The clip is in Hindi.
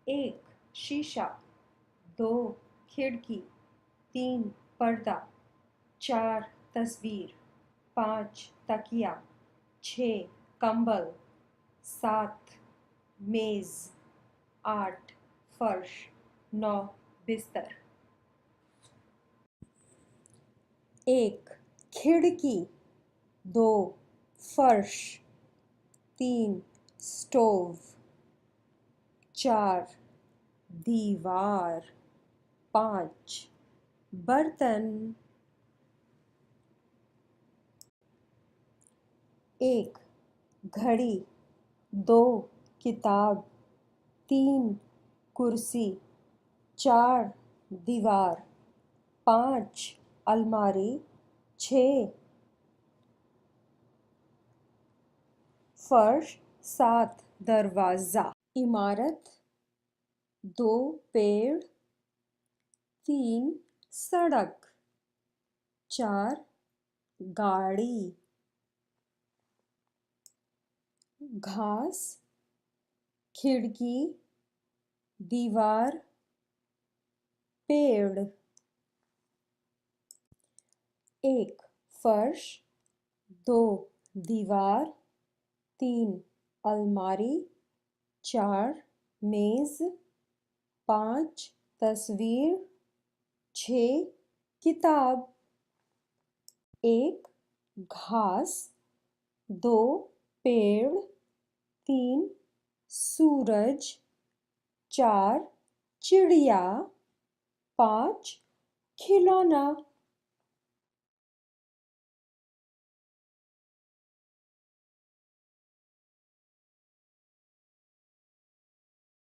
एक शीशा, दो खिड़की, तीन पर्दा, चार तस्वीर, पाँच तकिया, छः कंबल, सात मेज़, आठ फर्श, नौ बिस्तर। एक खिड़की, दो फर्श, तीन स्टोव, चार दीवार, पाँच बर्तन। एक घड़ी, दो किताब, तीन कुर्सी, चार दीवार, पाँच अलमारी, छः फर्श, सात दरवाज़ा। इमारत, दो पेड़, तीन सड़क, चार गाड़ी, घास, खिड़की, दीवार, पेड़। एक फर्श, दो दीवार, तीन अलमारी, चार मेज़, पाँच तस्वीर, छः किताब। एक घास, दो पेड़, तीन सूरज, चार चिड़िया, पाँच खिलौना।